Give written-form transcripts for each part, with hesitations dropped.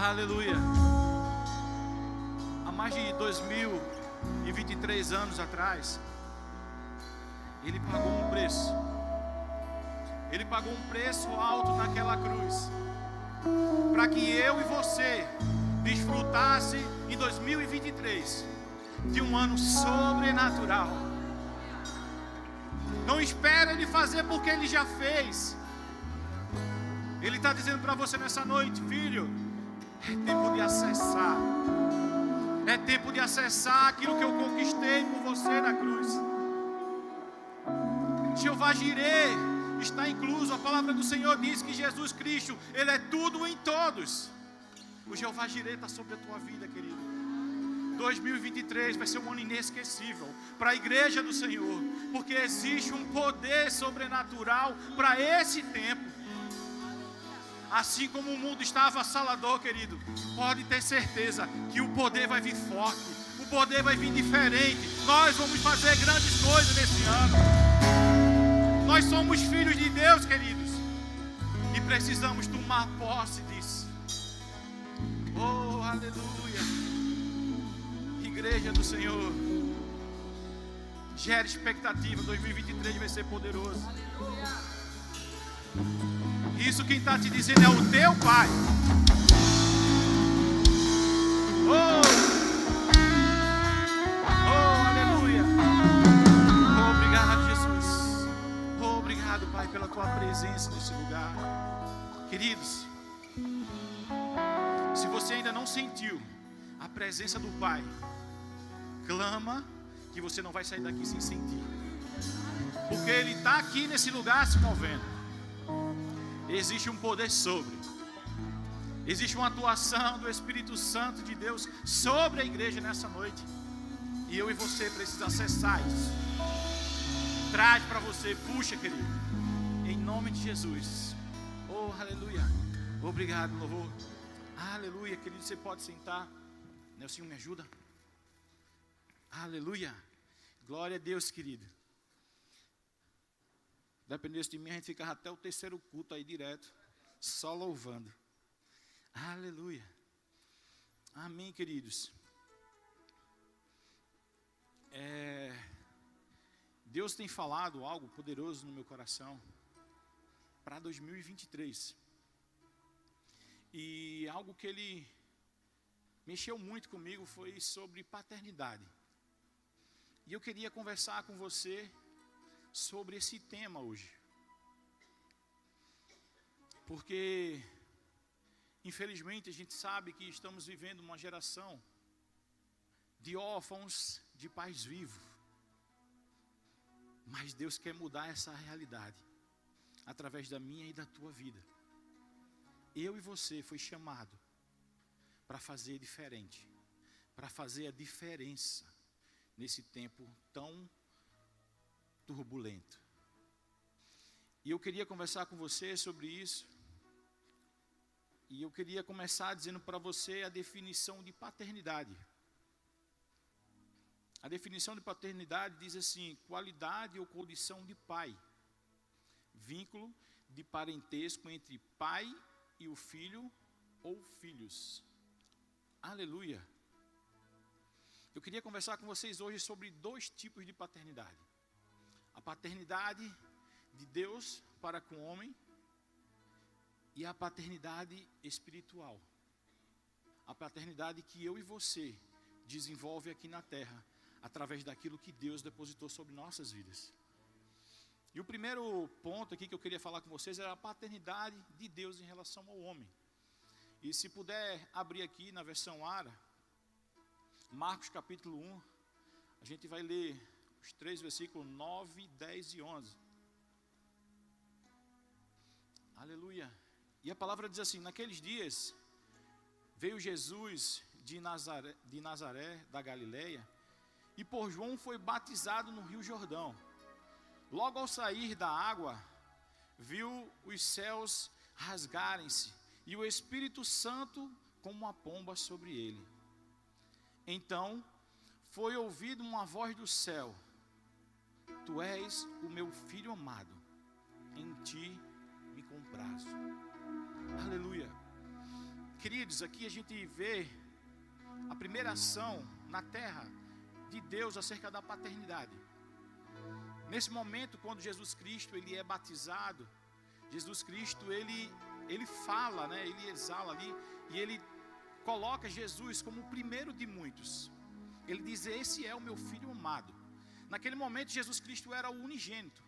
Aleluia. Há mais de 2023 anos atrás, Ele pagou um preço. Ele pagou um preço alto naquela cruz, para que eu e você desfrutasse em 2023 de um ano sobrenatural. Não espera Ele fazer porque Ele já fez. Ele está dizendo para você nessa noite: filho, é tempo de acessar. É tempo de acessar aquilo que eu conquistei por você na cruz. Jeová Jireh está incluso. A palavra do Senhor diz que Jesus Cristo, Ele é tudo em todos. O Jeová Jireh está sobre a tua vida, querido. 2023 vai ser um ano inesquecível para a igreja do Senhor, porque existe um poder sobrenatural para esse tempo. Assim como o mundo está avassalador, querido, pode ter certeza que o poder vai vir forte, o poder vai vir diferente. Nós vamos fazer grandes coisas nesse ano. Nós somos filhos de Deus, queridos, e precisamos tomar posse disso. Oh, aleluia. Igreja do Senhor, gere expectativa. 2023 vai ser poderoso. Isso quem está te dizendo é o teu Pai. Oh, aleluia. Obrigado, Jesus. Obrigado, Pai, pela tua presença nesse lugar. Queridos, se você ainda não sentiu a presença do Pai, clama, que você não vai sair daqui sem sentir, porque Ele está aqui nesse lugar se movendo. Existe um poder sobre, existe uma atuação do Espírito Santo de Deus sobre a igreja nessa noite, e eu e você precisamos acessar isso. Traz para você, puxa, querido, em nome de Jesus. Oh, aleluia. Obrigado, louvor. Aleluia, querido, você pode sentar. Nelsinho, me ajuda. Aleluia. Glória a Deus, querido. Dependesse de mim, a gente ficava até o terceiro culto aí direto, só louvando. Aleluia. Amém, queridos. Deus tem falado algo poderoso no meu coração para 2023. E algo que Ele mexeu muito comigo foi sobre paternidade. E eu queria conversar com você sobre esse tema hoje, porque infelizmente a gente sabe que estamos vivendo uma geração de órfãos de pais vivos, mas Deus quer mudar essa realidade através da minha e da tua vida. Eu e você foi chamado para fazer diferente, para fazer a diferença nesse tempo tão turbulento. E eu queria conversar com você sobre isso. E eu queria começar dizendo para você a definição de paternidade. A definição de paternidade diz assim: qualidade ou condição de pai, vínculo de parentesco entre pai e o filho ou filhos. Aleluia. Eu queria conversar com vocês hoje sobre dois tipos de paternidade. A paternidade de Deus para com o homem e a paternidade espiritual. A paternidade que eu e você desenvolve aqui na terra, através daquilo que Deus depositou sobre nossas vidas. E o primeiro ponto aqui que eu queria falar com vocês é a paternidade de Deus em relação ao homem. E se puder abrir aqui na versão ARA, Marcos capítulo 1, a gente vai ler os 3 versículos 9, 10 e 11. Aleluia. E a palavra diz assim: naqueles dias veio Jesus de Nazaré da Galileia, e por João foi batizado no Rio Jordão. Logo ao sair da água, viu os céus rasgarem-se, e o Espírito Santo como uma pomba sobre ele. Então foi ouvida uma voz do céu: Tu és o meu filho amado, em ti me comprazo. Aleluia. queridos, aqui a gente vê a primeira ação na terra de Deus acerca da paternidade. Nesse momento, quando Jesus Cristo ele é batizado, Jesus Cristo ele fala, né? Ele exala ali e ele coloca Jesus como o primeiro de muitos. Ele diz: esse é o meu filho amado. Naquele momento Jesus Cristo era o unigênito.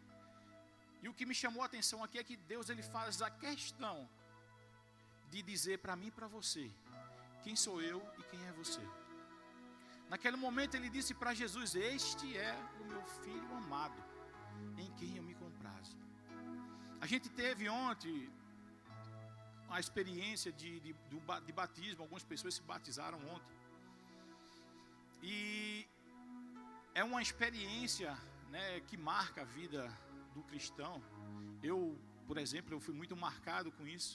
E o que me chamou a atenção aqui é que Deus ele faz a questão de dizer para mim e para você: quem sou eu e quem é você. Naquele momento ele disse para Jesus: este é o meu filho amado, em quem eu me comprazo. A gente teve ontem a experiência de batismo. Algumas pessoas se batizaram ontem. E é uma experiência, né, que marca a vida do cristão. Eu, por exemplo, eu fui muito marcado com isso.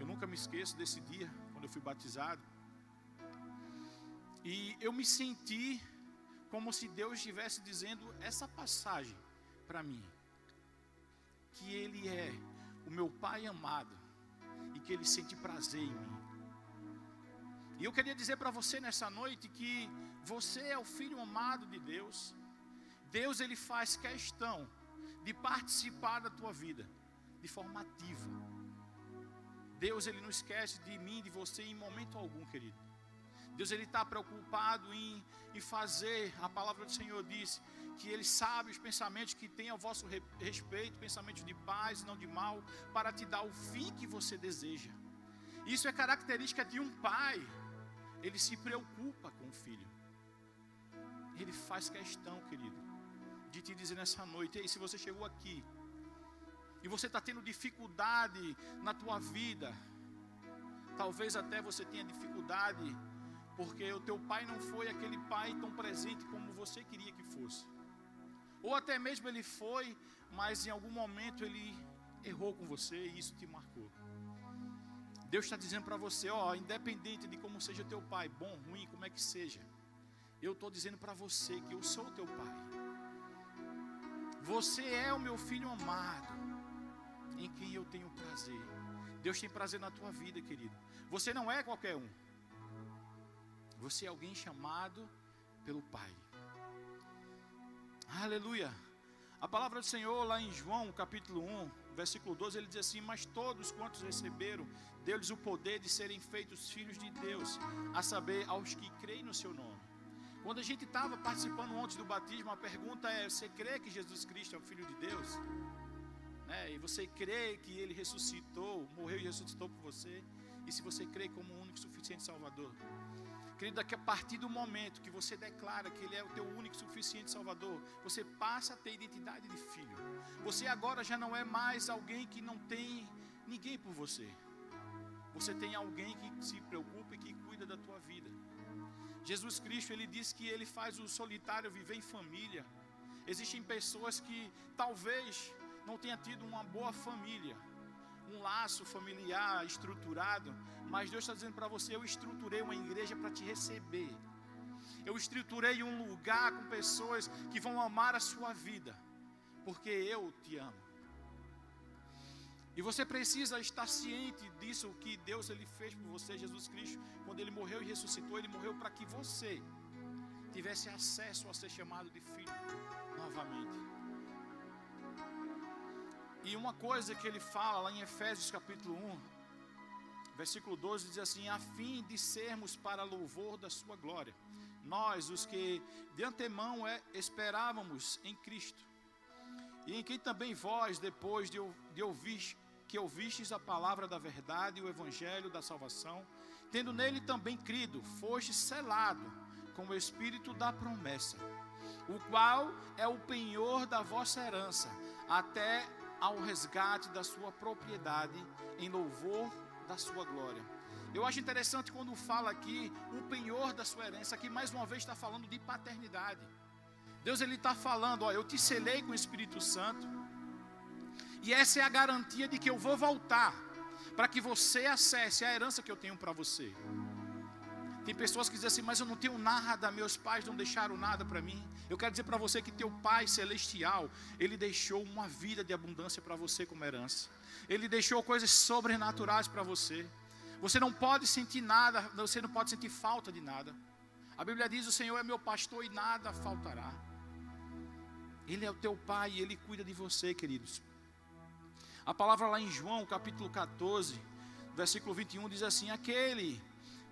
Eu nunca me esqueço desse dia, quando eu fui batizado. E eu me senti como se Deus estivesse dizendo essa passagem para mim: que Ele é o meu Pai amado e que Ele sente prazer em mim. E eu queria dizer para você nessa noite que você é o filho amado de Deus. Deus ele faz questão de participar da tua vida de forma ativa. Deus ele não esquece de mim, de você em momento algum, querido. Deus ele está preocupado em fazer. A palavra do Senhor diz que Ele sabe os pensamentos que tem ao vosso respeito, pensamentos de paz, não de mal, para te dar o fim que você deseja. Isso é característica de um pai. Ele se preocupa com o filho. Ele faz questão, querido, de te dizer nessa noite: ei, se você chegou aqui e você está tendo dificuldade na tua vida, talvez até você tenha dificuldade porque o teu pai não foi aquele pai tão presente como você queria que fosse. Ou até mesmo ele foi, mas em algum momento ele errou com você e isso te marcou. Deus está dizendo para você: ó, independente de como seja teu pai, bom, ruim, como é que seja, eu estou dizendo para você que eu sou o teu pai. Você é o meu filho amado, em quem eu tenho prazer. Deus tem prazer na tua vida, querido. Você não é qualquer um. Você é alguém chamado pelo Pai. Aleluia. A palavra do Senhor lá em João capítulo 1, versículo 12, ele diz assim: mas todos quantos receberam, deu-lhes o poder de serem feitos filhos de Deus, a saber, aos que creem no seu nome. Quando a gente estava participando antes do batismo, a pergunta é: você crê que Jesus Cristo é o Filho de Deus? E você crê que Ele ressuscitou, morreu e ressuscitou por você? E se você crê como o único e suficiente Salvador? Querido, que a partir do momento que você declara que Ele é o teu único e suficiente Salvador, você passa a ter identidade de filho. Você agora já não é mais alguém que não tem ninguém por você. Você tem alguém que se preocupa e que cuida da tua vida. Jesus Cristo, Ele diz que Ele faz o solitário viver em família. Existem pessoas que talvez não tenham tido uma boa família, um laço familiar estruturado, mas Deus está dizendo para você: eu estruturei uma igreja para te receber. Eu estruturei um lugar com pessoas que vão amar a sua vida, porque eu te amo. E você precisa estar ciente disso, que Deus ele fez por você. Jesus Cristo, quando Ele morreu e ressuscitou, Ele morreu para que você tivesse acesso a ser chamado de filho novamente. E uma coisa que Ele fala lá em Efésios capítulo 1, versículo 12, diz assim: a fim de sermos para louvor da sua glória, nós os que de antemão esperávamos em Cristo, e em quem também vós, depois de ouvistes a palavra da verdade, o evangelho da salvação, tendo nele também crido, foste selado com o Espírito da promessa, o qual é o penhor da vossa herança, até ao resgate da sua propriedade, em louvor da sua glória. Eu acho interessante quando fala aqui o penhor da sua herança. Aqui mais uma vez está falando de paternidade. Deus ele está falando: ó, eu te selei com o Espírito Santo, e essa é a garantia de que eu vou voltar, para que você acesse a herança que eu tenho para você. Tem pessoas que dizem assim: mas eu não tenho nada, meus pais não deixaram nada para mim. Eu quero dizer para você que teu Pai Celestial, Ele deixou uma vida de abundância para você como herança. Ele deixou coisas sobrenaturais para você. Você não pode sentir nada, você não pode sentir falta de nada. A Bíblia diz: o Senhor é meu pastor e nada faltará. Ele é o teu pai e Ele cuida de você, queridos. A palavra lá em João, capítulo 14, versículo 21, diz assim: aquele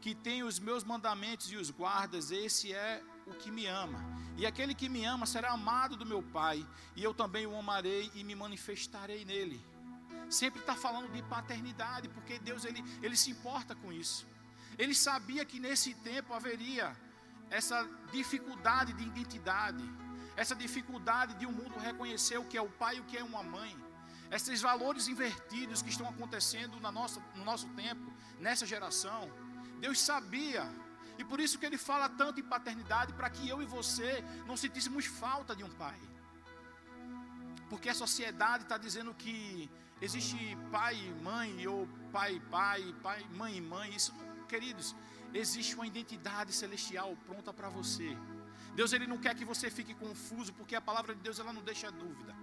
que tem os meus mandamentos e os guardas, esse é o que me ama. E aquele que me ama será amado do meu Pai, e eu também o amarei e me manifestarei nele. Sempre está falando de paternidade, porque Deus ele se importa com isso. Ele sabia que nesse tempo haveria essa dificuldade de identidade, essa dificuldade de o mundo reconhecer o que é o pai e o que é uma mãe. Esses valores invertidos que estão acontecendo no nosso tempo, nessa geração. Deus sabia, e por isso que Ele fala tanto em paternidade, para que eu e você não sentíssemos falta de um pai. Porque a sociedade está dizendo que existe pai e mãe, ou pai, mãe e mãe. Isso, queridos, existe uma identidade celestial pronta para você. Deus ele não quer que você fique confuso, porque a palavra de Deus ela não deixa dúvida.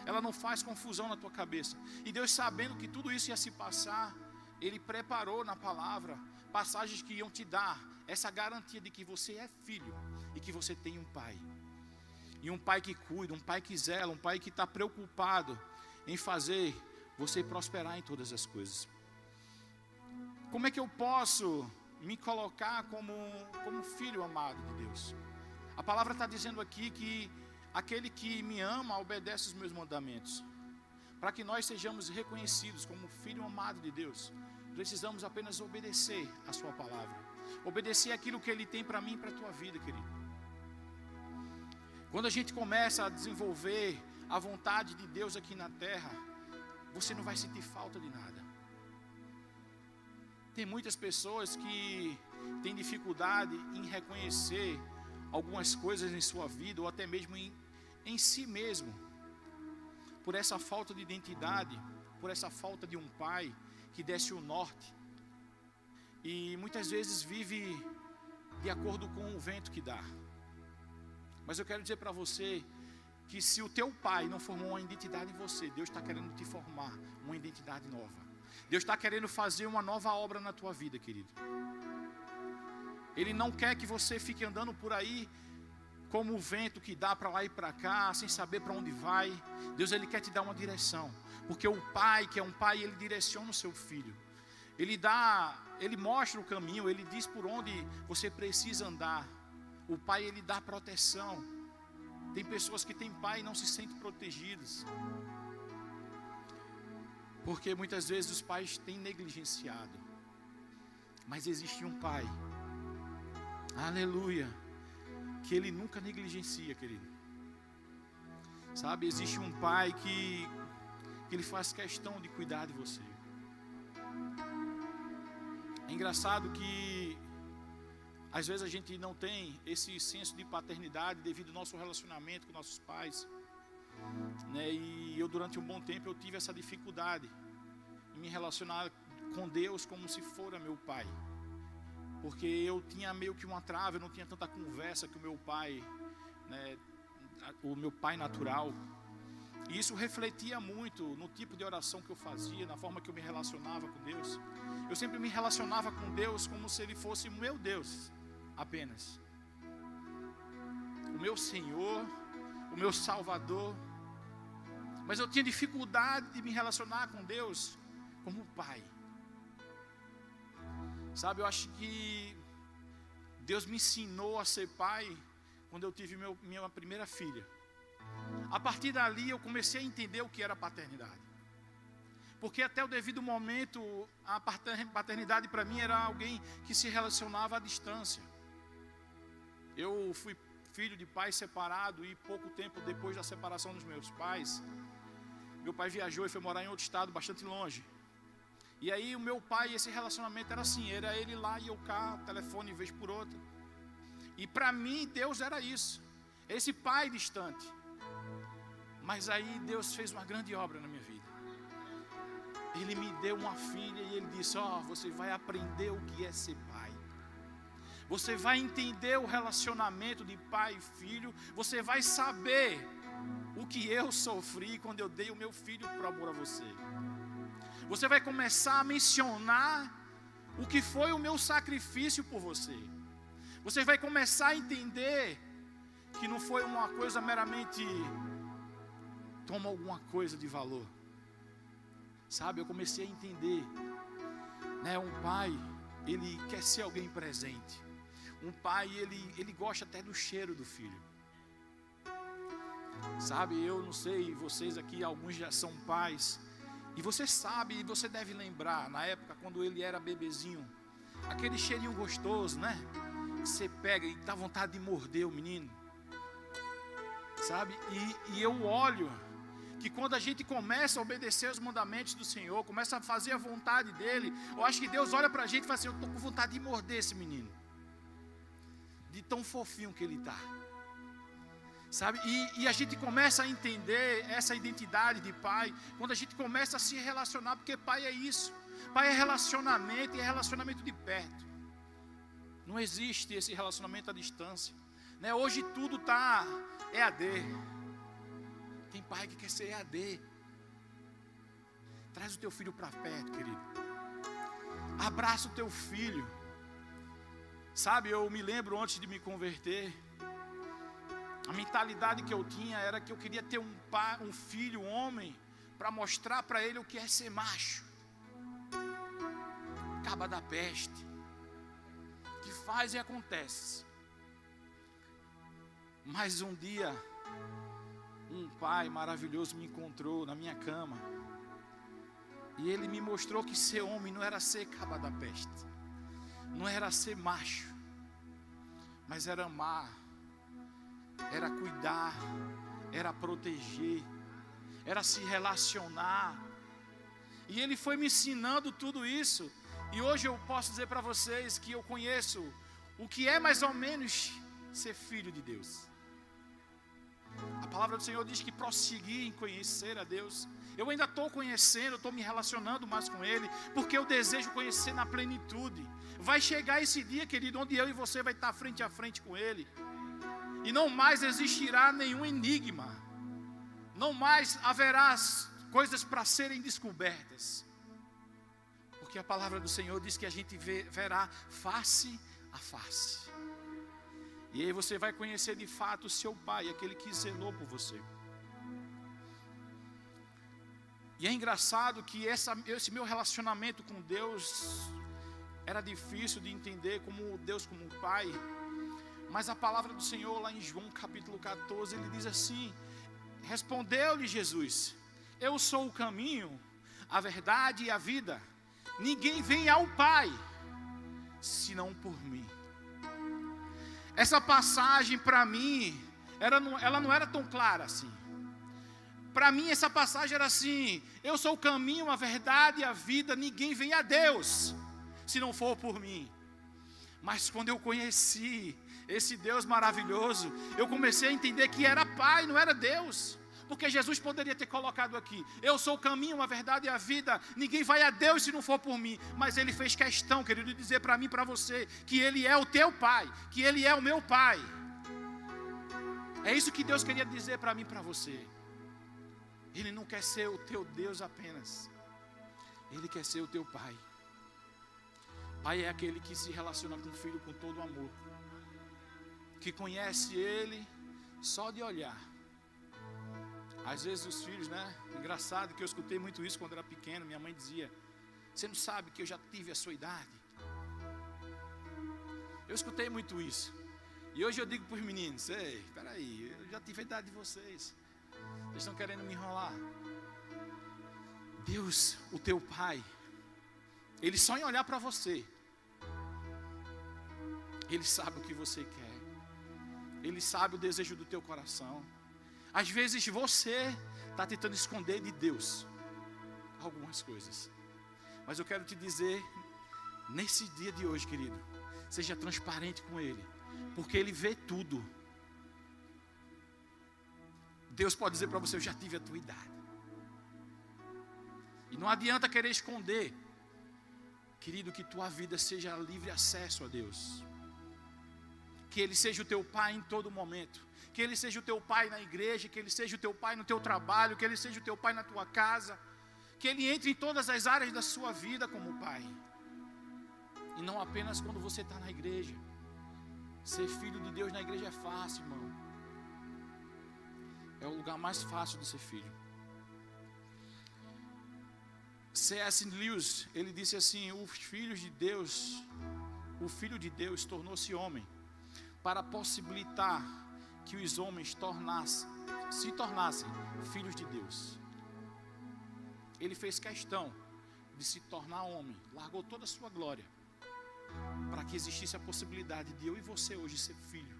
Ela não faz confusão na tua cabeça. E Deus, sabendo que tudo isso ia se passar, Ele preparou na palavra passagens que iam te dar essa garantia de que você é filho e que você tem um pai. E um pai que cuida, um pai que zela, um pai que está preocupado em fazer você prosperar em todas as coisas. Como é que eu posso me colocar como filho amado de Deus? A palavra está dizendo aqui que aquele que me ama obedece os meus mandamentos. Para que nós sejamos reconhecidos como filho amado de Deus, precisamos apenas obedecer a sua palavra. Obedecer aquilo que Ele tem para mim e para a tua vida, querido. Quando a gente começa a desenvolver a vontade de Deus aqui na terra, você não vai sentir falta de nada. Tem muitas pessoas que têm dificuldade em reconhecer algumas coisas em sua vida, ou até mesmo em si mesmo, por essa falta de identidade, por essa falta de um pai que desse o norte, e muitas vezes vive de acordo com o vento que dá. Mas eu quero dizer para você que se o teu pai não formou uma identidade em você, Deus está querendo te formar uma identidade nova. Deus está querendo fazer uma nova obra na tua vida, querido. Ele não quer que você fique andando por aí como o vento que dá para lá e para cá, sem saber para onde vai. Deus ele quer te dar uma direção, porque o pai, que é um pai, ele direciona o seu filho. Ele mostra o caminho, ele diz por onde você precisa andar. O pai ele dá proteção. Tem pessoas que têm pai e não se sentem protegidas, porque muitas vezes os pais têm negligenciado. Mas existe um pai, aleluia, que ele nunca negligencia, querido. Sabe, existe um pai que ele faz questão de cuidar de você. É engraçado que às vezes a gente não tem esse senso de paternidade devido ao nosso relacionamento com nossos pais, né? E eu durante um bom tempo eu tive essa dificuldade em me relacionar com Deus como se fora meu pai, porque eu tinha meio que uma trava, eu não tinha tanta conversa que o meu pai, né, o meu pai natural. E isso refletia muito no tipo de oração que eu fazia, na forma que eu me relacionava com Deus. Eu sempre me relacionava com Deus como se Ele fosse o meu Deus apenas, o meu Senhor, o meu Salvador. Mas eu tinha dificuldade de me relacionar com Deus como pai. Sabe, eu acho que Deus me ensinou a ser pai quando eu tive minha primeira filha. A partir dali eu comecei a entender o que era paternidade. Porque até o devido momento, a paternidade para mim era alguém que se relacionava à distância. Eu fui filho de pai separado e pouco tempo depois da separação dos meus pais, meu pai viajou e foi morar em outro estado bastante longe. E aí o meu pai, esse relacionamento era assim, era ele lá e eu cá, telefone vez por outra. E para mim Deus era isso, esse pai distante. Mas aí Deus fez uma grande obra na minha vida. Ele me deu uma filha e Ele disse: você vai aprender o que é ser pai. Você vai entender o relacionamento de pai e filho. Você vai saber o que eu sofri quando eu dei o meu filho por amor a você. Você vai começar a mencionar o que foi o meu sacrifício por você. Você vai começar a entender que não foi uma coisa meramente toma alguma coisa de valor. Sabe, eu comecei a entender, né, um pai, ele quer ser alguém presente. Um pai, ele gosta até do cheiro do filho. Sabe, eu não sei, vocês aqui, alguns já são pais, e você sabe, e você deve lembrar, na época quando ele era bebezinho, aquele cheirinho gostoso, né? Você pega e dá vontade de morder o menino. Sabe, e eu olho que quando a gente começa a obedecer os mandamentos do Senhor, começa a fazer a vontade dEle, eu acho que Deus olha para a gente e fala assim, eu estou com vontade de morder esse menino, de tão fofinho que ele está. Sabe, e a gente começa a entender essa identidade de pai, quando a gente começa a se relacionar, porque pai é isso, pai é relacionamento, e é relacionamento de perto. Não existe esse relacionamento à distância, né? Hoje tudo está EAD. Tem pai que quer ser EAD. Traz o teu filho para perto, querido. Abraça o teu filho. Sabe, eu me lembro antes de me converter, a mentalidade que eu tinha era que eu queria ter um filho, um homem, para mostrar para ele o que é ser macho. Caba da peste. Que faz e acontece. Mas um dia, um pai maravilhoso me encontrou na minha cama. E ele me mostrou que ser homem não era ser caba da peste. Não era ser macho. Mas era amar. Era cuidar. Era proteger. Era se relacionar. E ele foi me ensinando tudo isso. E hoje eu posso dizer para vocês que eu conheço o que é mais ou menos ser filho de Deus. A palavra do Senhor diz que prosseguir em conhecer a Deus. Eu ainda estou conhecendo, estou me relacionando mais com Ele, porque eu desejo conhecer na plenitude. Vai chegar esse dia, querido, onde eu e você vai estar frente a frente com Ele. E não mais existirá nenhum enigma. Não mais haverá coisas para serem descobertas. Porque a palavra do Senhor diz que a gente verá face a face. E aí você vai conhecer de fato o seu pai, aquele que zelou por você. E é engraçado que esse meu relacionamento com Deus era difícil de entender como Deus como pai. Mas a palavra do Senhor lá em João capítulo 14, ele diz assim: respondeu-lhe Jesus, eu sou o caminho, a verdade e a vida. Ninguém vem ao Pai, senão por mim. Essa passagem para mim, ela não era tão clara assim. Para mim essa passagem era assim: eu sou o caminho, a verdade e a vida. Ninguém vem a Deus, se não for por mim. Mas quando eu conheci esse Deus maravilhoso, eu comecei a entender que era Pai, não era Deus. Porque Jesus poderia ter colocado aqui: eu sou o caminho, a verdade e a vida. Ninguém vai a Deus se não for por mim. Mas Ele fez questão, querido, de dizer para mim e para você que Ele é o teu Pai, que Ele é o meu Pai. É isso que Deus queria dizer para mim e para você. Ele não quer ser o teu Deus apenas. Ele quer ser o teu Pai. Pai é aquele que se relaciona com o filho com todo amor, que conhece Ele só de olhar. Às vezes os filhos, né? Engraçado que eu escutei muito isso quando era pequeno. Minha mãe dizia: você não sabe que eu já tive a sua idade? Eu escutei muito isso. E hoje eu digo para os meninos: ei, peraí, eu já tive a idade de vocês. Vocês estão querendo me enrolar. Deus, o teu Pai, Ele só em olhar para você, Ele sabe o que você quer. Ele sabe o desejo do teu coração. Às vezes você está tentando esconder de Deus algumas coisas. Mas eu quero te dizer, nesse dia de hoje, querido, seja transparente com Ele, porque Ele vê tudo. Deus pode dizer para você: eu já tive a tua idade. E não adianta querer esconder, querido, que tua vida seja livre acesso a Deus. Que Ele seja o teu Pai em todo momento. Que Ele seja o teu Pai na igreja, que Ele seja o teu Pai no teu trabalho, que Ele seja o teu Pai na tua casa, que Ele entre em todas as áreas da sua vida como Pai. E não apenas quando você está na igreja. Ser filho de Deus na igreja é fácil, irmão. É o lugar mais fácil de ser filho. C.S. Lewis, ele disse assim: o Filho de Deus tornou-se homem para possibilitar que os homens se tornassem filhos de Deus. Ele fez questão de se tornar homem, largou toda a sua glória, para que existisse a possibilidade de eu e você hoje ser filho.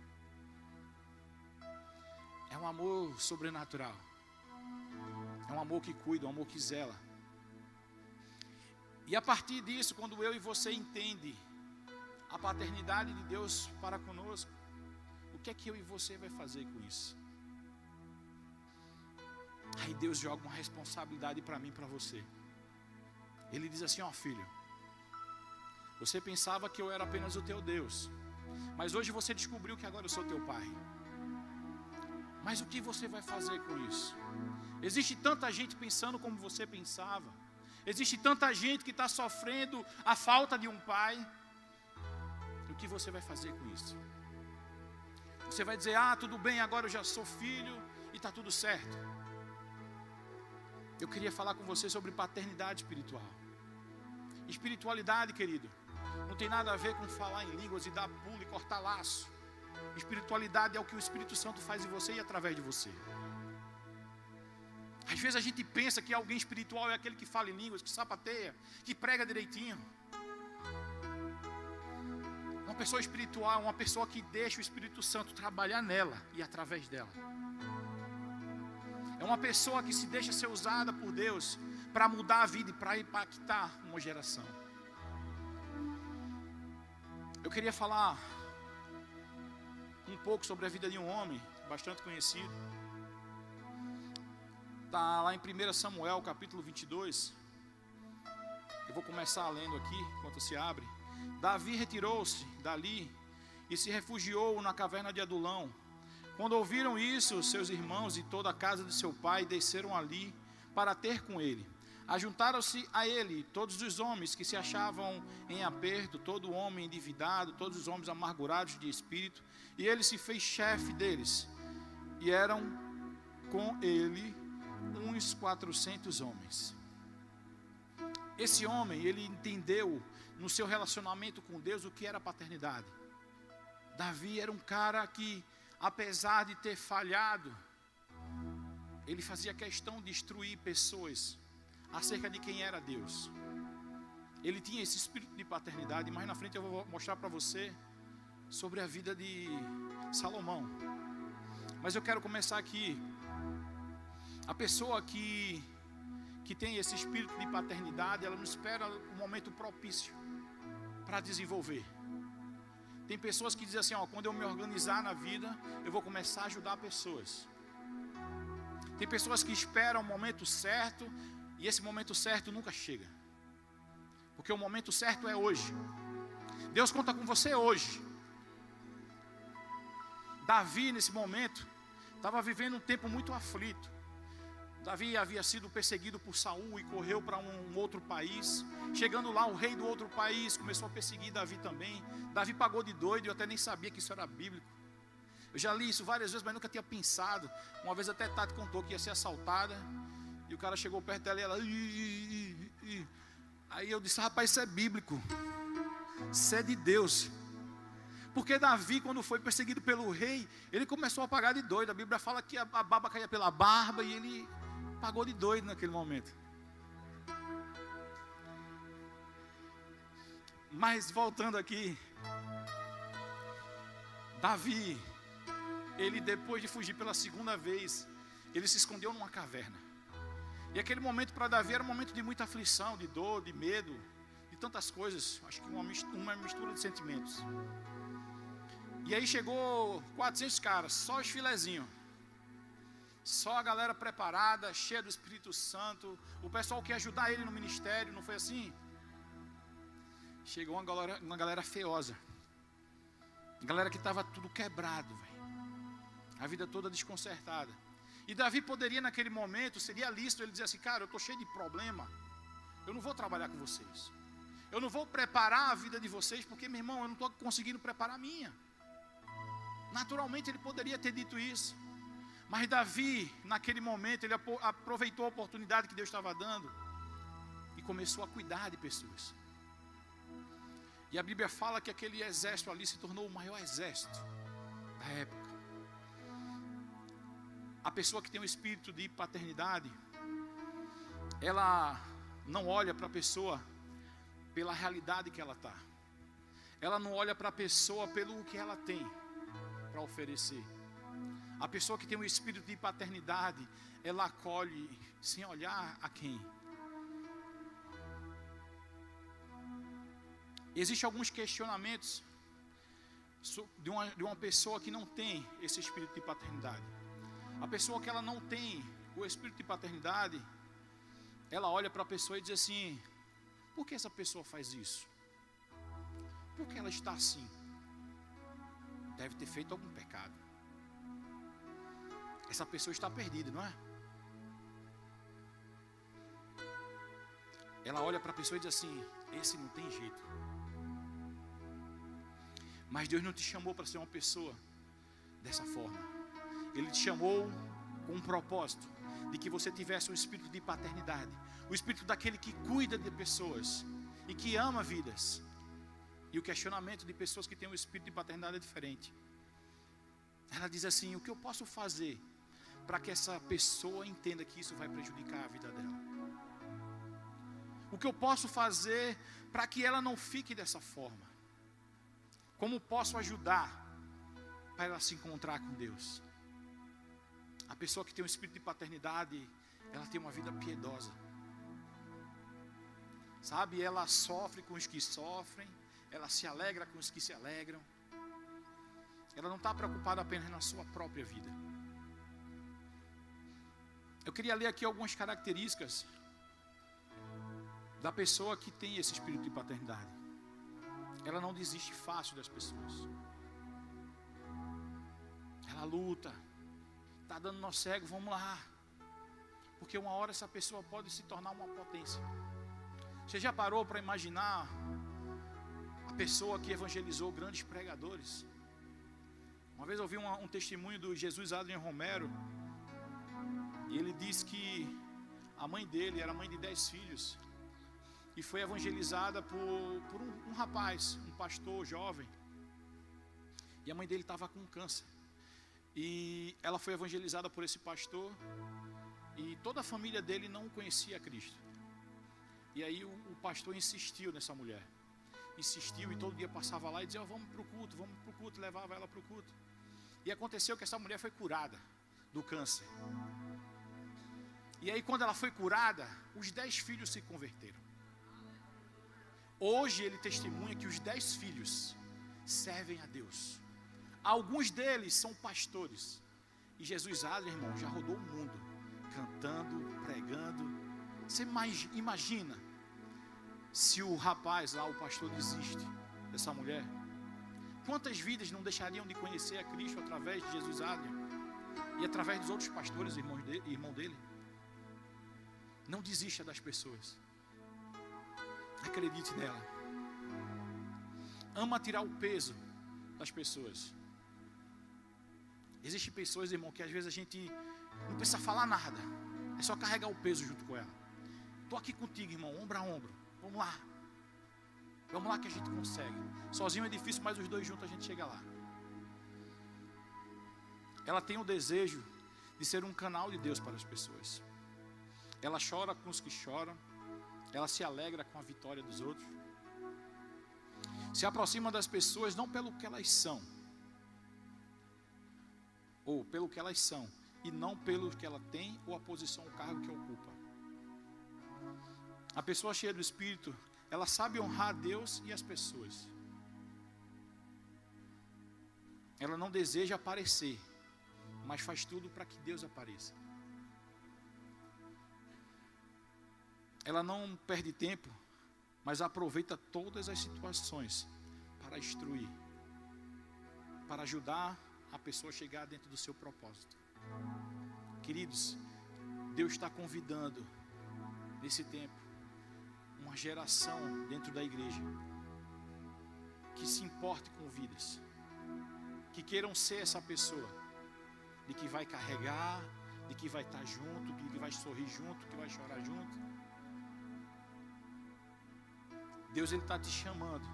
É um amor sobrenatural, é um amor que cuida, um amor que zela. E a partir disso, quando eu e você entende a paternidade de Deus para conosco, o que é que eu e você vai fazer com isso? Aí Deus joga uma responsabilidade para mim e para você. Ele diz assim: ó filho, você pensava que eu era apenas o teu Deus, mas hoje você descobriu que agora eu sou teu pai. Mas o que você vai fazer com isso? Existe tanta gente pensando como você pensava. Existe tanta gente que está sofrendo a falta de um pai. O que você vai fazer com isso? Você vai dizer: ah, tudo bem, agora eu já sou filho e está tudo certo. Eu queria falar com você sobre paternidade espiritual. Espiritualidade, querido, não tem nada a ver com falar em línguas e dar pulo e cortar laço. Espiritualidade é o que o Espírito Santo faz em você e através de você. Às vezes a gente pensa que alguém espiritual é aquele que fala em línguas, que sapateia, que prega direitinho. Uma pessoa espiritual é uma pessoa que deixa o Espírito Santo trabalhar nela e através dela. É uma pessoa que se deixa ser usada por Deus para mudar a vida e para impactar uma geração. Eu queria falar um pouco sobre a vida de um homem bastante conhecido. Está lá em 1 Samuel, capítulo 22. Eu vou começar lendo aqui, enquanto se abre. Davi retirou-se dali e se refugiou na caverna de Adulão. Quando ouviram isso, seus irmãos e toda a casa de seu pai desceram ali para ter com ele. Ajuntaram-se a ele todos os homens que se achavam em aperto, todo homem endividado, todos os homens amargurados de espírito, e ele se fez chefe deles. E eram com ele uns 400 homens. Esse homem, ele entendeu no seu relacionamento com Deus o que era paternidade. Davi era um cara que, apesar de ter falhado, ele fazia questão de instruir pessoas acerca de quem era Deus. Ele tinha esse espírito de paternidade. Mais na frente eu vou mostrar para você sobre a vida de Salomão. Mas eu quero começar aqui. A pessoa que tem esse espírito de paternidade, ela não espera um momento propício para desenvolver. Tem pessoas que dizem assim: ó, quando eu me organizar na vida, eu vou começar a ajudar pessoas. Tem pessoas que esperam o momento certo, e esse momento certo nunca chega. Porque o momento certo é hoje. Deus conta com você hoje. Davi, nesse momento, estava vivendo um tempo muito aflito. Davi havia sido perseguido por Saul e correu para um outro país. Chegando lá, o rei do outro país começou a perseguir Davi também. Davi pagou de doido, eu até nem sabia que isso era bíblico. Eu já li isso várias vezes, mas nunca tinha pensado. Uma vez até Tati contou que ia ser assaltada, e o cara chegou perto dela e ela... Aí eu disse: rapaz, isso é bíblico, isso é de Deus. Porque Davi, quando foi perseguido pelo rei, ele começou a pagar de doido. A Bíblia fala que a baba caía pela barba, e ele pagou de doido naquele momento. Mas voltando aqui, Davi, ele, depois de fugir pela segunda vez, ele se escondeu numa caverna. E aquele momento para Davi era um momento de muita aflição, de dor, de medo, de tantas coisas. Acho que uma mistura de sentimentos. E aí chegou 400 caras, só os filezinhos. Só a galera preparada, cheia do Espírito Santo. O pessoal que ia ajudar ele no ministério, não foi assim? Chegou uma galera feiosa. Galera que estava tudo quebrado, velho. A vida toda desconcertada. E Davi poderia naquele momento, seria lícito ele dizer assim: cara, eu estou cheio de problema, eu não vou trabalhar com vocês. Eu não vou preparar a vida de vocês, porque, meu irmão, eu não estou conseguindo preparar a minha. Naturalmente ele poderia ter dito isso. Mas Davi, naquele momento, ele aproveitou a oportunidade que Deus estava dando e começou a cuidar de pessoas. E a Bíblia fala que aquele exército ali se tornou o maior exército da época. A pessoa que tem um espírito de paternidade, ela não olha para a pessoa pela realidade que ela está. Ela não olha para a pessoa pelo que ela tem para oferecer. A pessoa que tem um espírito de paternidade, ela acolhe sem olhar a quem. Existem alguns questionamentos de uma pessoa que não tem esse espírito de paternidade. A pessoa que ela não tem o espírito de paternidade, ela olha para a pessoa e diz assim: por que essa pessoa faz isso? Por que ela está assim? Deve ter feito algum pecado. Essa pessoa está perdida, não é? Ela olha para a pessoa e diz assim: esse não tem jeito. Mas Deus não te chamou para ser uma pessoa dessa forma. Ele te chamou com um propósito de que você tivesse um espírito de paternidade, o espírito daquele que cuida de pessoas e que ama vidas. E o questionamento de pessoas que têm um espírito de paternidade é diferente. Ela diz assim: o que eu posso fazer para que essa pessoa entenda que isso vai prejudicar a vida dela? O que eu posso fazer para que ela não fique dessa forma? Como posso ajudar para ela se encontrar com Deus? A pessoa que tem um espírito de paternidade, ela tem uma vida piedosa. Sabe, ela sofre com os que sofrem, ela se alegra com os que se alegram. Ela não está preocupada apenas na sua própria vida. Eu queria ler aqui algumas características da pessoa que tem esse espírito de paternidade. Ela não desiste fácil das pessoas. Ela luta. Está dando nó cego, vamos lá. Porque uma hora essa pessoa pode se tornar uma potência. Você já parou para imaginar a pessoa que evangelizou grandes pregadores? Uma vez eu ouvi um testemunho do Jesus Adrien Romero. E ele disse que a mãe dele era mãe de 10 filhos. E foi evangelizada por um rapaz, um pastor jovem. E a mãe dele estava com câncer. E ela foi evangelizada por esse pastor. E toda a família dele não conhecia Cristo. E aí o pastor insistiu nessa mulher. Insistiu e todo dia passava lá e dizia: vamos para o culto, levava ela para o culto. E aconteceu que essa mulher foi curada do câncer. E aí quando ela foi curada, os 10 filhos se converteram. Hoje ele testemunha que os 10 filhos servem a Deus. Alguns deles são pastores. E Jesus Adrien, irmão, já rodou o mundo, cantando, pregando. Você imagina se o rapaz lá, o pastor, desiste dessa mulher? Quantas vidas não deixariam de conhecer a Cristo através de Jesus Adrien? E através dos outros pastores, irmão dele? Não desista das pessoas. Acredite nela. Ama tirar o peso das pessoas. Existem pessoas, irmão, que às vezes a gente não precisa falar nada. É só carregar o peso junto com ela. Estou aqui contigo, irmão, ombro a ombro. Vamos lá. Vamos lá que a gente consegue. Sozinho é difícil, mas os dois juntos a gente chega lá. Ela tem o desejo de ser um canal de Deus para as pessoas. Ela chora com os que choram. Ela se alegra com a vitória dos outros. Se aproxima das pessoas não pelo que elas são, ou pelo que elas são, e não pelo que ela tem ou a posição, o cargo que ocupa. A pessoa cheia do Espírito, ela sabe honrar a Deus e as pessoas. Ela não deseja aparecer, mas faz tudo para que Deus apareça. Ela não perde tempo, mas aproveita todas as situações para instruir, para ajudar a pessoa a chegar dentro do seu propósito. Queridos, Deus está convidando nesse tempo uma geração dentro da igreja que se importe com vidas, que queiram ser essa pessoa, de que vai carregar, de que vai estar junto, de que vai sorrir junto, que vai chorar junto. Deus, Ele está te chamando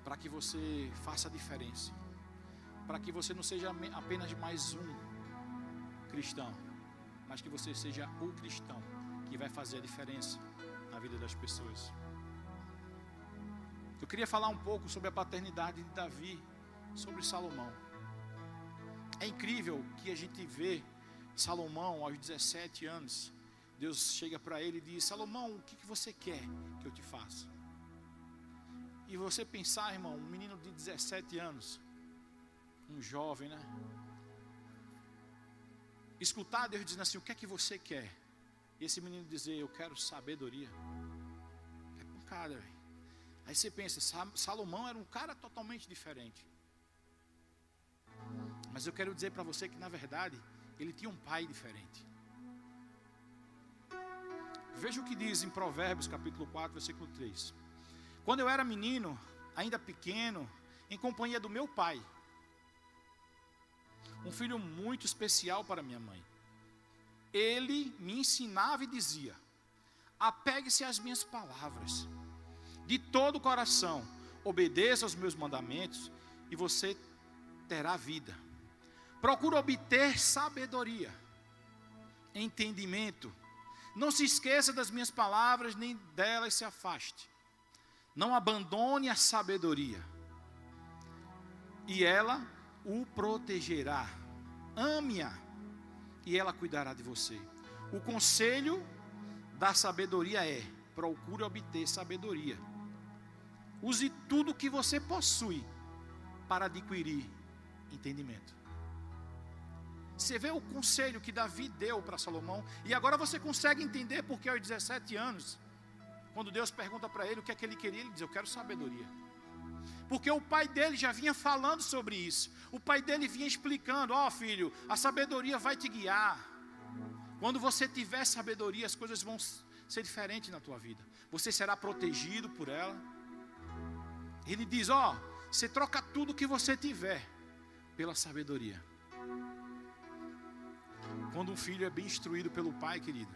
para que você faça a diferença, para que você não seja apenas mais um cristão, mas que você seja o cristão que vai fazer a diferença na vida das pessoas. Eu queria falar um pouco sobre a paternidade de Davi, sobre Salomão. É incrível que a gente vê Salomão aos 17 anos, Deus chega para ele e diz: Salomão, o que você quer que eu te faça? E você pensar, irmão, um menino de 17 anos, um jovem, né? Escutar Deus dizendo assim: o que é que você quer? E esse menino dizer: eu quero sabedoria. É pancada, velho. Aí você pensa, Salomão era um cara totalmente diferente. Mas eu quero dizer para você que na verdade ele tinha um pai diferente. Veja o que diz em Provérbios capítulo 4, versículo 3. Quando eu era menino, ainda pequeno, em companhia do meu pai, um filho muito especial para minha mãe, ele me ensinava e dizia: apegue-se às minhas palavras, de todo o coração, obedeça aos meus mandamentos, e você terá vida. Procura obter sabedoria, entendimento. Não se esqueça das minhas palavras, nem delas se afaste. Não abandone a sabedoria, e ela o protegerá. Ame-a, e ela cuidará de você. O conselho da sabedoria é: procure obter sabedoria. Use tudo o que você possui para adquirir entendimento. Você vê o conselho que Davi deu para Salomão, e agora você consegue entender porque aos 17 anos, quando Deus pergunta para ele o que é que ele queria, ele diz: eu quero sabedoria. Porque o pai dele já vinha falando sobre isso. O pai dele vinha explicando: ó filho, a sabedoria vai te guiar. Quando você tiver sabedoria, as coisas vão ser diferentes na tua vida. Você será protegido por ela. Ele diz: ó, você troca tudo que você tiver pela sabedoria. Quando um filho é bem instruído pelo pai, querido,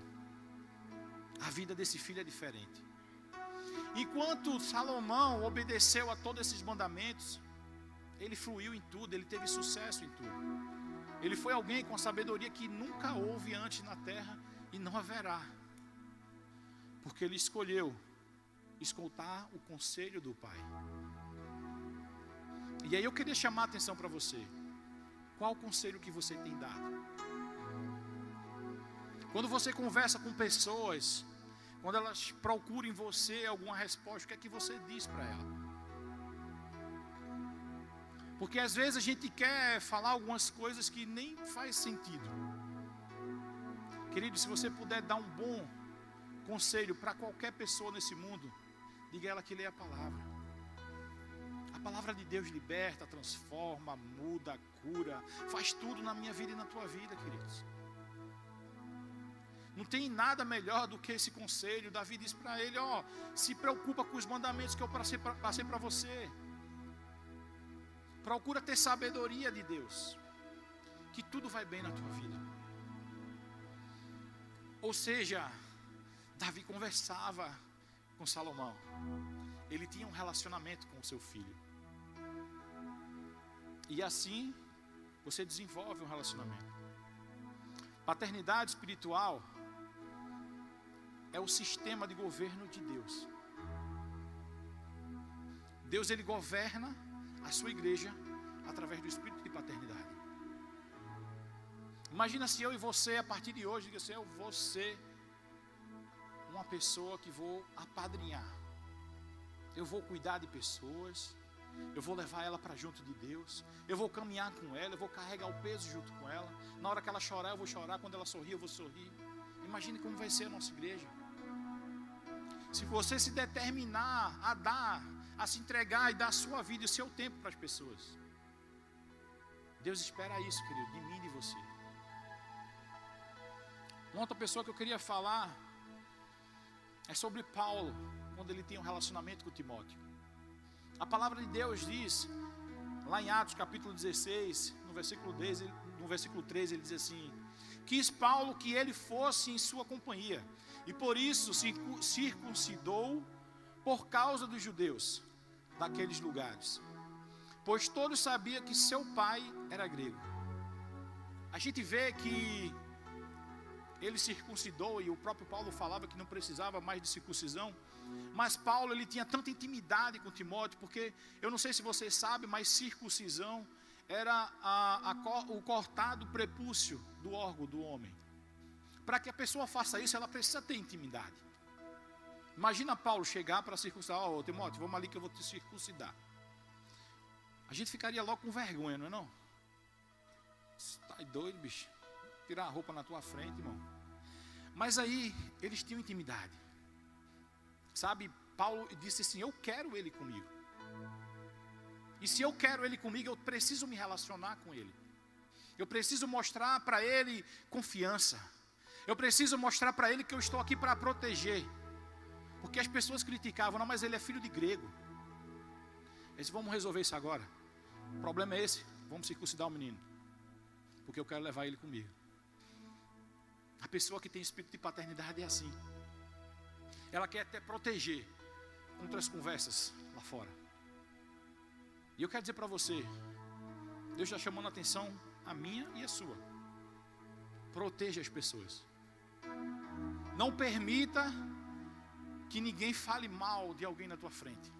a vida desse filho é diferente. Enquanto Salomão obedeceu a todos esses mandamentos, ele fluiu em tudo, ele teve sucesso em tudo. Ele foi alguém com a sabedoria que nunca houve antes na terra e não haverá. Porque ele escolheu escutar o conselho do pai. E aí eu queria chamar a atenção para você. Qual o conselho que você tem dado? Quando você conversa com pessoas, quando elas procuram em você alguma resposta, o que é que você diz para ela? Porque às vezes a gente quer falar algumas coisas que nem faz sentido. Querido, se você puder dar um bom conselho para qualquer pessoa nesse mundo, diga a ela que lê a palavra. A palavra de Deus liberta, transforma, muda, cura, faz tudo na minha vida e na tua vida, queridos. Não tem nada melhor do que esse conselho. Davi diz para ele: ó, se preocupa com os mandamentos que eu passei para você. Procura ter sabedoria de Deus, que tudo vai bem na tua vida. Ou seja, Davi conversava com Salomão. Ele tinha um relacionamento com o seu filho. E assim, você desenvolve um relacionamento. Paternidade espiritual é o sistema de governo de Deus. Deus, ele governa a sua igreja através do espírito de paternidade. Imagina se eu e você, a partir de hoje, diga assim: eu vou ser uma pessoa que vou apadrinhar. Eu vou cuidar de pessoas, eu vou levar ela para junto de Deus, eu vou caminhar com ela, eu vou carregar o peso junto com ela. Na hora que ela chorar, eu vou chorar, quando ela sorrir, eu vou sorrir. Imagine como vai ser a nossa igreja. Se você se determinar a dar, a se entregar e dar a sua vida e o seu tempo para as pessoas, Deus espera isso, querido, de mim e de você. Uma outra pessoa que eu queria falar é sobre Paulo, quando ele tem um relacionamento com Timóteo. A palavra de Deus diz, lá em Atos capítulo 16, no versículo 13, ele diz assim: quis Paulo que ele fosse em sua companhia, e por isso se circuncidou por causa dos judeus daqueles lugares, pois todos sabiam que seu pai era grego. A gente vê que ele circuncidou, e o próprio Paulo falava que não precisava mais de circuncisão, mas Paulo, ele tinha tanta intimidade com Timóteo, porque eu não sei se você sabe, mas circuncisão era o cortar do prepúcio do órgão do homem. Para que a pessoa faça isso, ela precisa ter intimidade. Imagina Paulo chegar para circuncidar: ó, Timóteo, vamos ali que eu vou te circuncidar. A gente ficaria logo com vergonha, não é não? Você tá doido, bicho? Tirar a roupa na tua frente, irmão. Mas aí, eles tinham intimidade. Sabe, Paulo disse assim: eu quero ele comigo. E se eu quero ele comigo, eu preciso me relacionar com ele. Eu preciso mostrar para ele confiança. Eu preciso mostrar para ele que eu estou aqui para proteger. Porque as pessoas criticavam: não, mas ele é filho de grego. Eles: vamos resolver isso agora. O problema é esse, vamos circuncidar o menino, porque eu quero levar ele comigo. A pessoa que tem espírito de paternidade é assim. Ela quer até proteger contra as conversas lá fora. E eu quero dizer para você, Deus está chamando a atenção a minha e a sua. Proteja as pessoas. Não permita que ninguém fale mal de alguém na tua frente.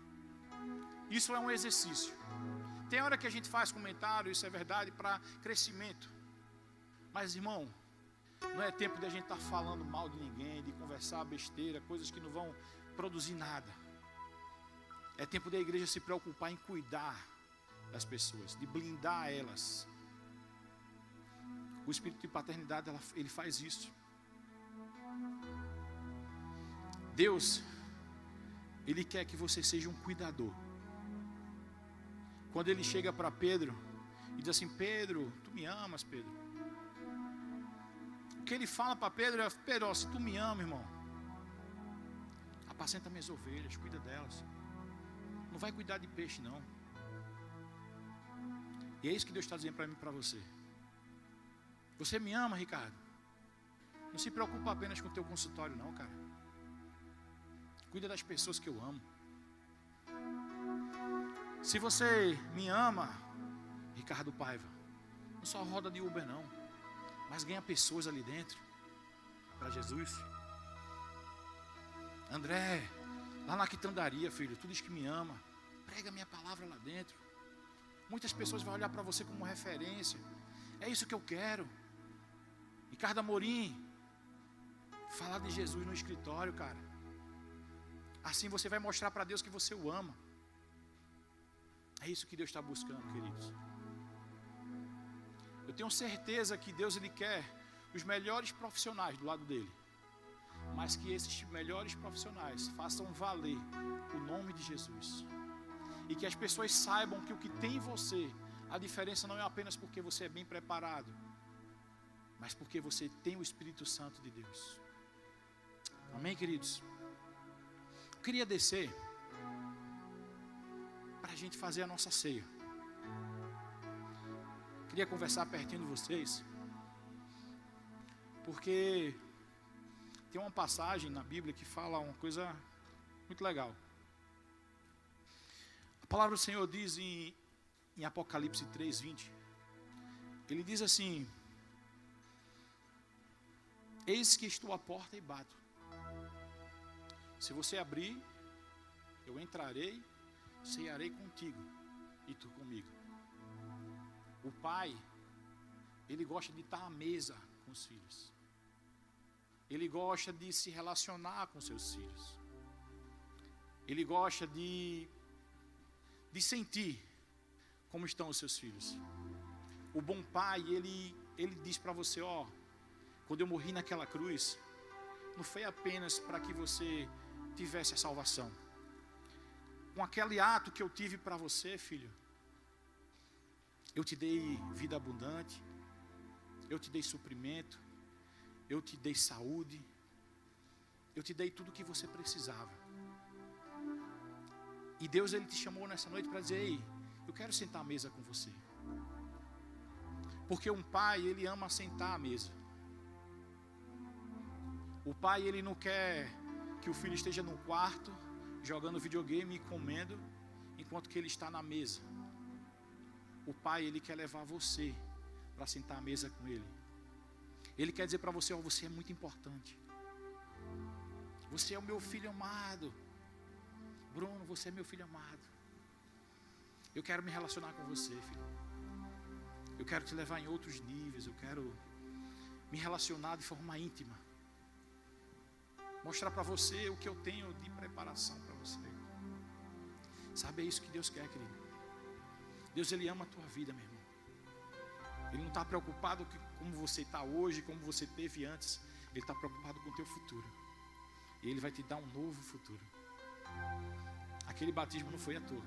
Isso é um exercício. Tem hora que a gente faz comentário, isso é verdade, para crescimento. Mas, irmão, não é tempo de a gente estar falando mal de ninguém, de conversar besteira, coisas que não vão produzir nada. É tempo da igreja se preocupar em cuidar das pessoas, de blindar elas. O espírito de paternidade, ele faz isso. Deus, Ele quer que você seja um cuidador. Quando Ele chega para Pedro e diz assim: Pedro, tu me amas, Pedro? O que Ele fala para Pedro é: Pedro, se tu me ama, irmão, apacenta minhas ovelhas, cuida delas. Não vai cuidar de peixe, não. E é isso que Deus está dizendo para mim e para você. Você me ama, Ricardo? Não se preocupa apenas com o teu consultório, não, cara. Cuida das pessoas que eu amo. Se você me ama, Ricardo Paiva, não só roda de Uber, não, mas ganha pessoas ali dentro para Jesus. André, lá na quitandaria, filho, tu diz que me ama, prega a minha palavra lá dentro. Muitas pessoas vão olhar para você como referência. É isso que eu quero. Ricardo Amorim, falar de Jesus no escritório, cara. Assim você vai mostrar para Deus que você o ama. É isso que Deus está buscando, queridos. Eu tenho certeza que Deus, Ele quer os melhores profissionais do lado dele, mas que esses melhores profissionais façam valer o nome de Jesus. E que as pessoas saibam que o que tem em você, a diferença não é apenas porque você é bem preparado, mas porque você tem o Espírito Santo de Deus. Amém, queridos? Eu queria descer para a gente fazer a nossa ceia. Queria conversar pertinho de vocês, porque tem uma passagem na Bíblia que fala uma coisa muito legal. A palavra do Senhor diz em Apocalipse 3:20, Ele diz assim: eis que estou à porta e bato. Se você abrir, eu entrarei, cearei contigo e tu comigo. O pai, ele gosta de estar à mesa com os filhos. Ele gosta de se relacionar com seus filhos. Ele gosta de sentir como estão os seus filhos. O bom pai, ele diz para você: ó, quando eu morri naquela cruz, não foi apenas para que você tivesse a salvação. Com aquele ato que eu tive para você, filho, eu te dei vida abundante, eu te dei suprimento, eu te dei saúde, eu te dei tudo o que você precisava. E Deus, Ele te chamou nessa noite para dizer: ei, eu quero sentar à mesa com você. Porque um pai, ele ama sentar à mesa. O pai, ele não quer que o filho esteja no quarto, jogando videogame e comendo, enquanto que ele está na mesa. O pai, ele quer levar você para sentar à mesa com ele. Ele quer dizer para você: ó, você é muito importante. Você é o meu filho amado. Bruno, você é meu filho amado. Eu quero me relacionar com você, filho. Eu quero te levar em outros níveis. Eu quero me relacionar de forma íntima. Mostrar para você o que eu tenho de preparação para você. Sabe, é isso que Deus quer, querido. Deus, Ele ama a tua vida, meu irmão. Ele não está preocupado com como você está hoje, como você teve antes. Ele está preocupado com o teu futuro. E Ele vai te dar um novo futuro. Aquele batismo não foi à toa.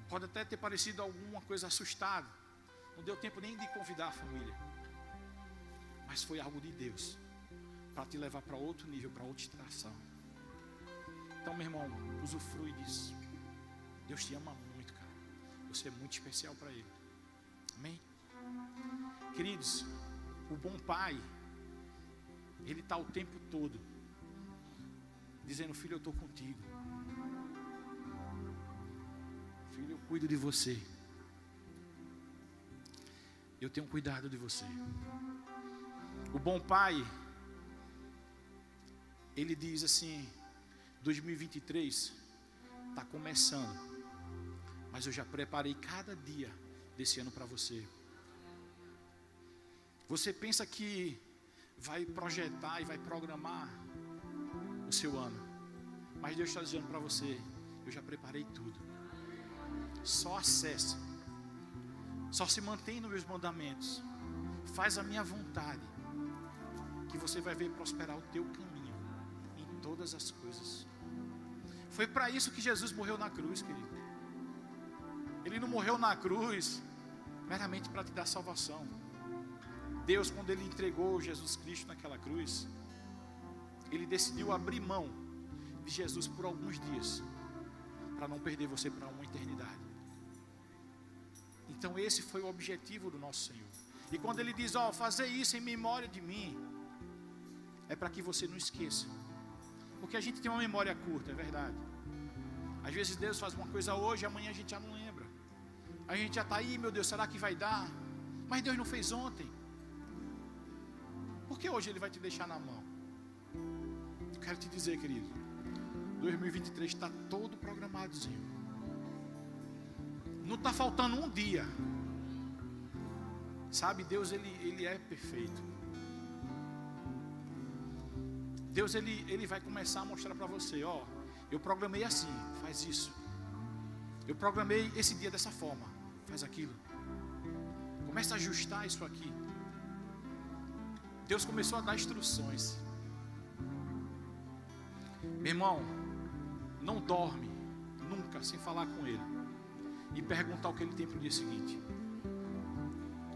Pode até ter parecido alguma coisa assustada. Não deu tempo nem de convidar a família. Mas foi algo de Deus, para te levar para outro nível, para outra estação. Então, meu irmão, usufrui disso. Deus te ama muito, cara. Você é muito especial para Ele. Amém? Queridos, o bom pai, ele está o tempo todo dizendo: filho, eu estou contigo. Filho, eu cuido de você. Eu tenho cuidado de você. O bom pai, ele diz assim: 2023 está começando, mas eu já preparei cada dia desse ano para você. Você pensa que vai projetar e vai programar o seu ano, mas Deus está dizendo para você: eu já preparei tudo. Só acessa, só se mantém nos meus mandamentos, faz a minha vontade, que você vai ver prosperar o teu caminho em todas as coisas. Foi para isso que Jesus morreu na cruz, querido. Ele não morreu na cruz meramente para te dar salvação. Deus, quando Ele entregou Jesus Cristo naquela cruz, Ele decidiu abrir mão de Jesus por alguns dias, para não perder você para uma eternidade. Então esse foi o objetivo do nosso Senhor. E quando Ele diz: ó, fazer isso em memória de mim, é para que você não esqueça. Porque a gente tem uma memória curta, é verdade. Às vezes Deus faz uma coisa hoje, amanhã a gente já não lembra. A gente já está aí: meu Deus, será que vai dar? Mas Deus não fez ontem. Por que hoje Ele vai te deixar na mão? Eu quero te dizer, querido, 2023 está todo programadozinho. Não está faltando um dia. Sabe, Deus, Ele é perfeito. Deus, Ele vai começar a mostrar para você: ó, eu programei assim, faz isso. Eu programei esse dia dessa forma, faz aquilo. Começa a ajustar isso aqui. Deus começou a dar instruções. Meu irmão, não dorme nunca sem falar com Ele e perguntar o que Ele tem para o dia seguinte.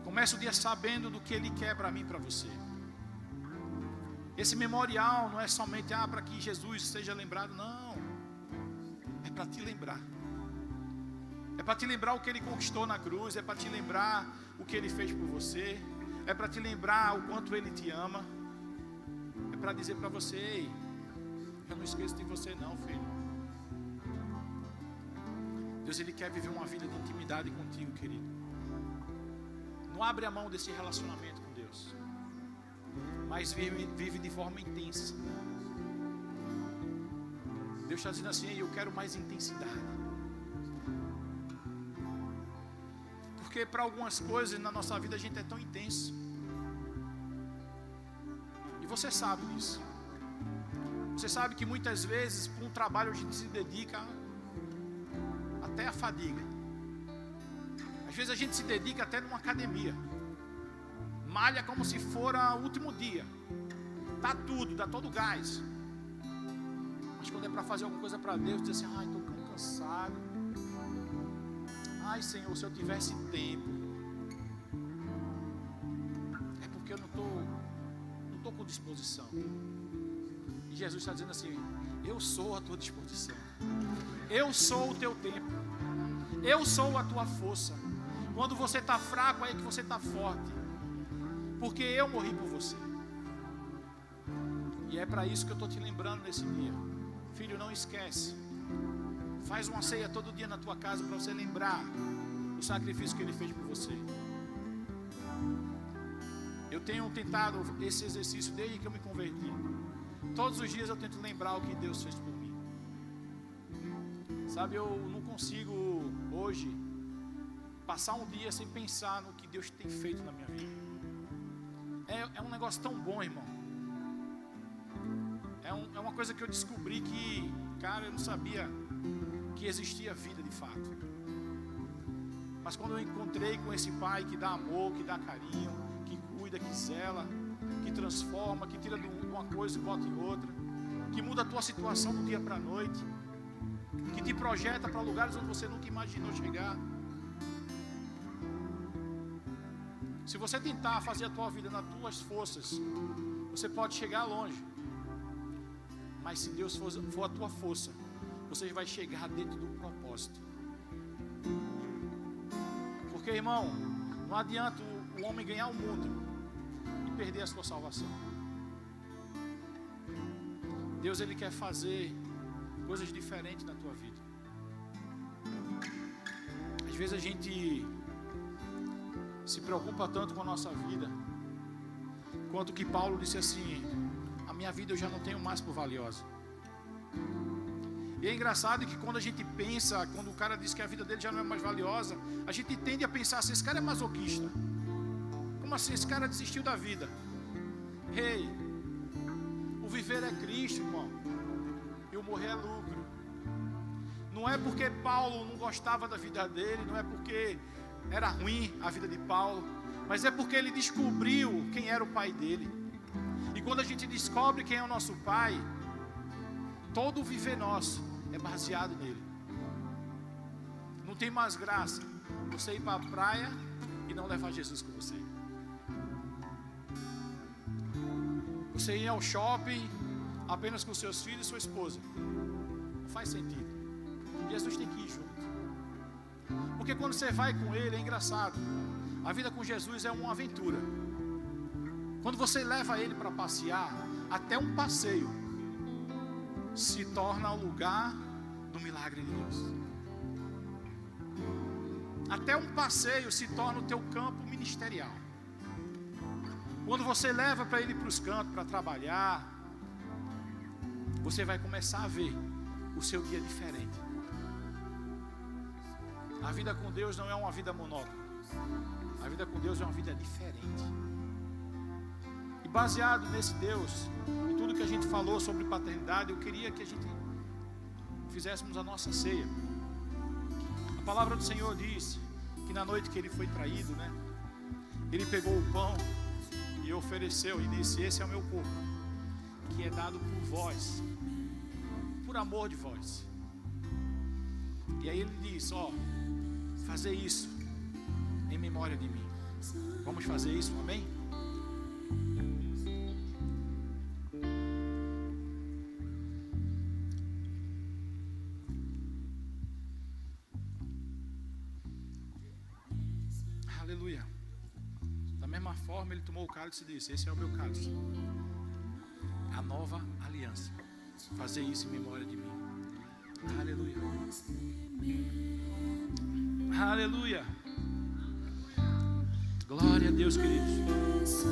Começa o dia sabendo do que Ele quer para mim e para você. Esse memorial não é somente para que Jesus seja lembrado, não. É para te lembrar. É para te lembrar o que Ele conquistou na cruz. É para te lembrar o que Ele fez por você. É para te lembrar o quanto Ele te ama. É para dizer para você: ei, eu não esqueço de você não, filho. Deus, Ele quer viver uma vida de intimidade contigo, querido. Não abre a mão desse relacionamento com Deus, mas vive de forma intensa. Deus está dizendo assim: eu quero mais intensidade. Porque para algumas coisas na nossa vida a gente é tão intenso. E você sabe disso. Você sabe que muitas vezes para um trabalho a gente se dedica até a fadiga. Às vezes a gente se dedica até numa academia. Malha como se for o último dia. Dá tudo, dá todo o gás. Mas quando é para fazer alguma coisa para Deus, diz assim: ai, estou tão cansado. Ai, Senhor, se eu tivesse tempo. É porque eu não estou com disposição. E Jesus está dizendo assim: eu sou a tua disposição, eu sou o teu tempo, eu sou a tua força. Quando você está fraco, é que você está forte, porque eu morri por você. E é para isso que eu estou te lembrando nesse dia. Filho, não esquece. Faz uma ceia todo dia na tua casa para você lembrar o sacrifício que Ele fez por você. Eu tenho tentado esse exercício desde que eu me converti. Todos os dias eu tento lembrar o que Deus fez por mim. Sabe, eu não consigo hoje passar um dia sem pensar no que Deus tem feito na minha vida. É um negócio tão bom, irmão. É uma coisa que eu descobri que, cara, eu não sabia que existia vida de fato. Mas quando eu encontrei com esse Pai que dá amor, que dá carinho, que cuida, que zela, que transforma, que tira de uma coisa e bota em outra, que muda a tua situação do dia para a noite, que te projeta para lugares onde você nunca imaginou chegar. Se você tentar fazer a tua vida nas tuas forças, você pode chegar longe. Mas se Deus for a tua força, você vai chegar dentro do propósito. Porque, irmão, não adianta o homem ganhar o mundo e perder a sua salvação. Deus, Ele quer fazer coisas diferentes na tua vida. Às vezes a gente se preocupa tanto com a nossa vida, quanto que Paulo disse assim: a minha vida eu já não tenho mais por valiosa. E é engraçado que quando a gente pensa, quando o cara diz que a vida dele já não é mais valiosa, a gente tende a pensar assim: esse cara é masoquista. Como assim? Esse cara desistiu da vida. Ei, o viver é Cristo, irmão, e o morrer é lucro. Não é porque Paulo não gostava da vida dele, não é porque era ruim a vida de Paulo, mas é porque ele descobriu quem era o pai dele. E quando a gente descobre quem é o nosso pai, todo o viver nosso é baseado nele. Não tem mais graça você ir para a praia e não levar Jesus com você. Você ir ao shopping apenas com seus filhos e sua esposa. Não faz sentido. Jesus tem que ir junto. Porque quando você vai com Ele, é engraçado. A vida com Jesus é uma aventura. Quando você leva Ele para passear, até um passeio se torna o lugar do milagre de Deus. Até um passeio se torna o teu campo ministerial. Quando você leva para Ele para os cantos, para trabalhar, você vai começar a ver o seu dia diferente. A vida com Deus não é uma vida monótona. A vida com Deus é uma vida diferente. E baseado nesse Deus, e tudo que a gente falou sobre paternidade, eu queria que a gente fizéssemos a nossa ceia. A palavra do Senhor diz que na noite que Ele foi traído, Ele pegou o pão e ofereceu e disse: esse é o meu corpo, que é dado por vós, por amor de vós. E aí Ele diz: fazer isso em memória de mim. Vamos fazer isso, amém? Aleluia. Da mesma forma, Ele tomou o cálice e disse: esse é o meu cálice, a nova aliança. Fazer isso em memória de mim. Aleluia. Aleluia. Glória a Deus, queridos.